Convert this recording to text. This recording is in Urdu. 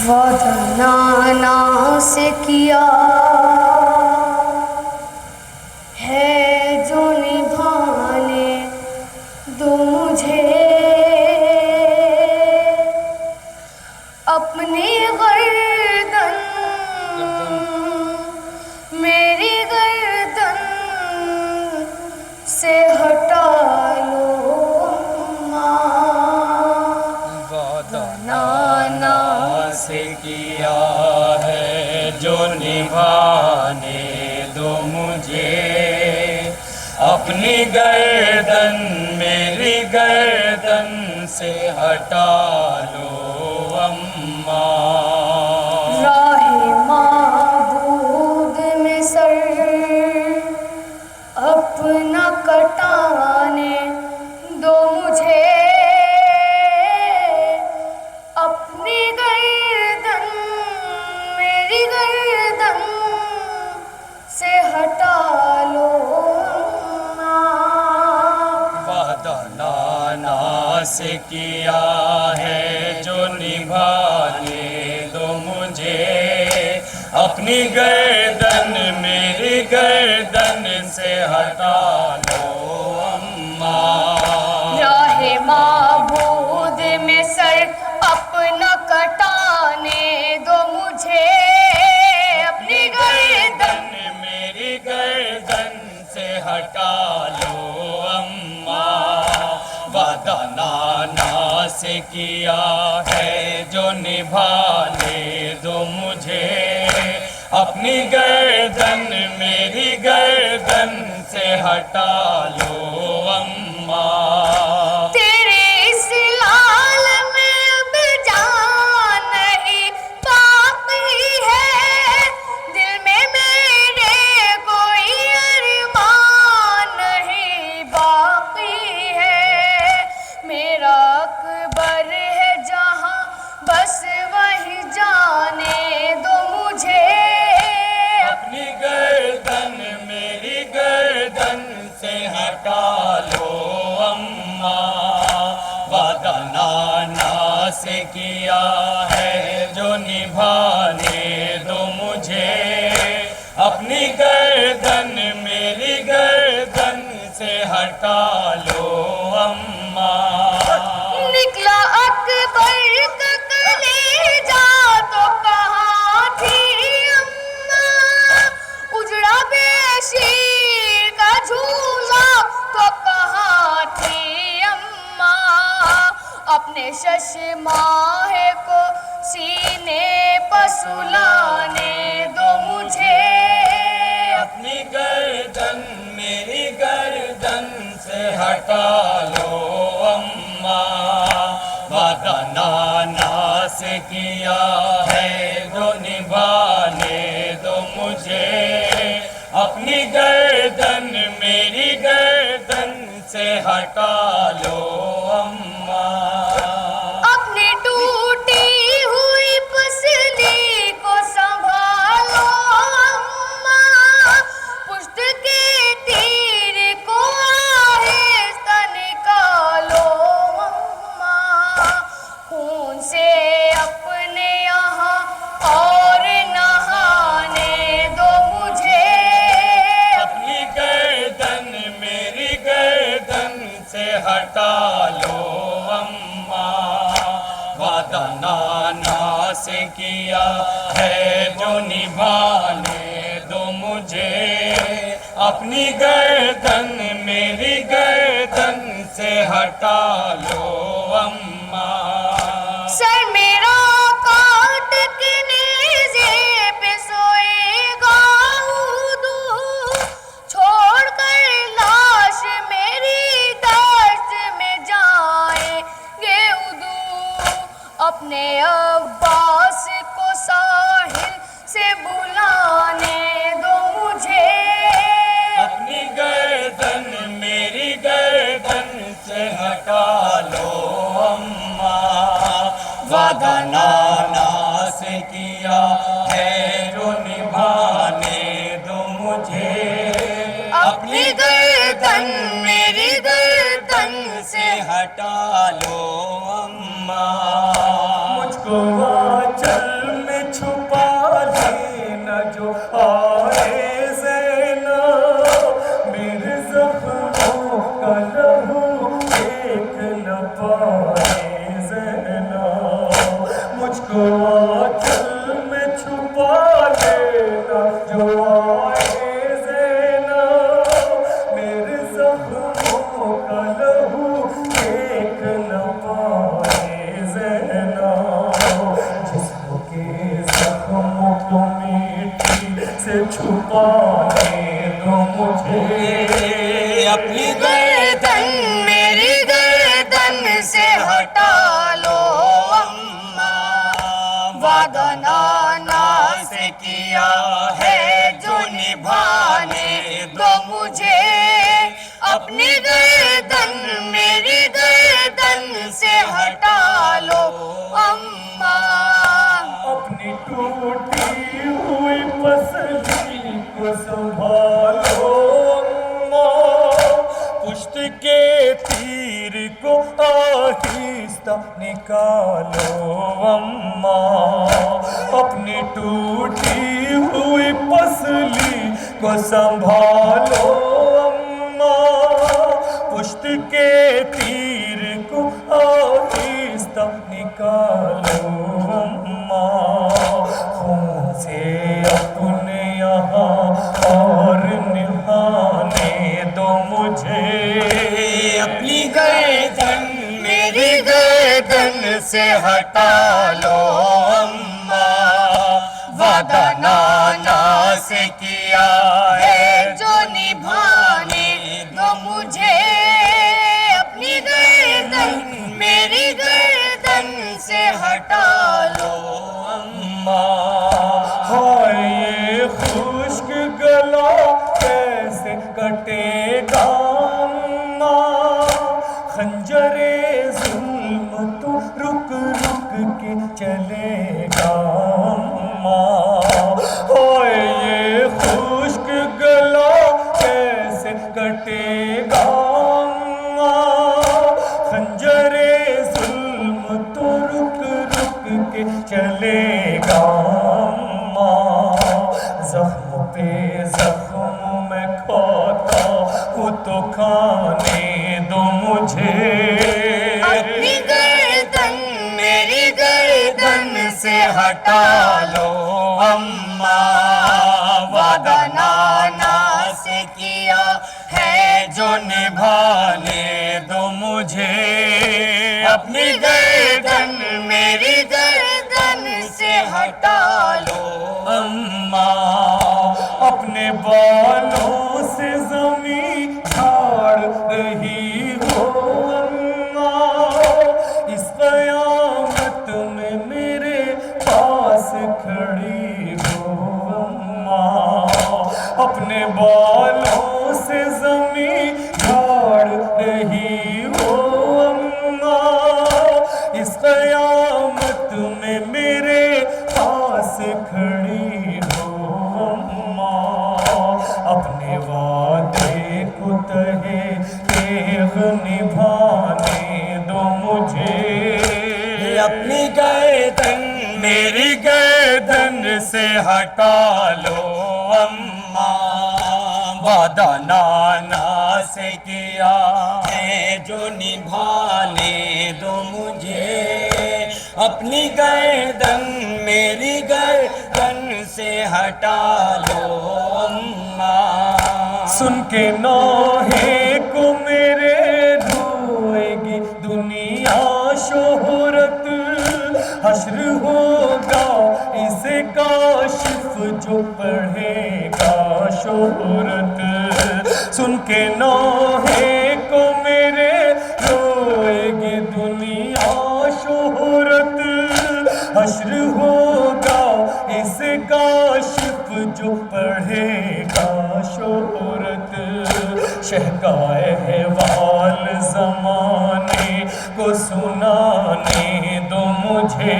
وعدہ نانا سے کیا ہے جو نبھانے دو مجھے اپنی گردن میری گردن سے ہٹا لو وعدہ نانا سے کیا ہے جو نبھانے دو مجھے اپنی گردن میری گردن سے ہٹا لو اماں راہ معبود میں سر اپنا کٹانے دو مجھے اپنی گردن میری گردن سے ہٹا لو وعدہ نانا سے کیا ہے جو نبھانے دو مجھے اپنی گردن میری گردن سے ہٹا لو اماں راہ معبود میں سر اپنا کٹانے دو مجھے اپنی گردن میری گردن سے ہٹا لو اماں وعدہ نانا سے کیا ہے جو نبھانے دو مجھے اپنی گردن میری گردن سے ہٹا لو اماں تیرے اس لال میں اب جان نہیں باقی ہے دل میں میرے کوئی ارمان نہیں باقی ہے میرا اکبر ہے جہاں بس وہی جانے دو مجھے اپنی گردن میری گردن سے ہٹا لو اماں وعدہ نانا سے کیا ہے جو نبھانے دو مجھے اپنی گردن میری گردن سے ہٹا لو اماں نکلا اکبر کا کلیجہ تو کہاں تھی اماں اجڑا بے شیر کا جھولا تو کہاں تھی اماں اپنے ششماہ کو سینے پر سلانے دو مجھے اپنی گردن میری گردن سے ہٹا لو اماں وعدہ نانا سے کیا ہے جو نبھانے دو مجھے اپنی گردن میری گردن سے ہٹا لو اماں اپنی ٹوٹی ہوئی پسلی کو سنبھالو اماں پشت کے تیر کو آہستہ نکالو اماں خون سے اپنے یہاں اور نہانے دو مجھے اپنی گردن میری گردن سے ہٹا لو اماں وعدہ نانا سے کیا ہے جو نبھانے دو مجھے اپنی گردن میری گردن سے ہٹا لو اماں سر میرا کاٹ کے نیزے پہ سوئے گا اودو چھوڑ کر لاش میری دشت میں جائیں گے ادو اپنے عباس کو ساحل سے بلانے دو مجھے اپنی گردن میری گردن سے ہٹا لو اماں وعدہ نانا سے کیا ہے جو نبھانے دو مجھے اپنی گردن میری گردن سے ہٹا لو اماں مجھ کو چل مجھ کو آنچل میں چھپا لینا جو آئے زینب میرے زخموں کا لہو دیکھ نہ پائے زینب جسم کے زخموں کو مٹی سے چھپانے دو مجھے اپنی گردن میری گردن سے ہٹا لو اماں، وعدہ نانا سے کیا ہے جو نبھانے دو مجھے، اپنی گردن میری گردن سے ہٹا لو اماں، اپنی ٹوٹی ہوئی پسلی کو سنبھالو اماں، پشت کے تیر کو آہستہ نکالو اماں، اپنی ٹوٹی ہوئی پسلی کو سنبھالو اماں، پشت کے تیر کو آہستہ نکالو اماں، خون سے اپنے یہاں اور نہانے دو مجھے، اپنی گردن میری گردن سے ہٹا لو اماں، وعدہ نانا سے کیا ہے جو نبھانے دو مجھے، اپنی گردن میری گردن سے ہٹا لو اماں، ہائے یہ خشک گلا کیسے کٹے گا اماں، خنجر ظلم تو رک رک کے چلے گا اماں، ہائے یہ خشک گلا کیسے کٹے گا اماں، خنجر ظلم تو رک رک کے چلے گا اماں، زخم پہ زخم میں کھاتا ہوں تو کھانے دو مجھے، اپنی گردن میری گردن سے ہٹا لو اماں، وعدہ نانا سے کیا ہے جو نبھانے دو مجھے، اپنی گردن میری گردن سے ہٹا لو اماں، اپنے بالوں سے زمین جھاڑ رہی ہو اماں، اس قیامت میں میرے پاس کھڑی ہو اماں، اپنے بالوں سے زمین جھاڑ رہی ہو اماں، اس قیامت میں میرے پاس کھڑی ہو اماں، اپنے وعدے کو تہے تیغ نبھانے دو مجھے، اپنی گردن میری گردن سے ہٹا لو اماں، وعدہ نانا سے کیا ہے جو نبھانے دو مجھے، اپنی گردن میری گردن سے ہٹا لو اماں، سن کے نوحے کو میرے روئے گی دنیا شہرت، حشر ہوگا اسے کاشف جو پڑھے گا شہرت، سن کے نوحے کو میرے روئے گی دنیا شہرت، حشر ہوگا اسے کاشف جو پڑھے گا شہرت، شہکائے احوال زمانے کو سنانے دو مجھے،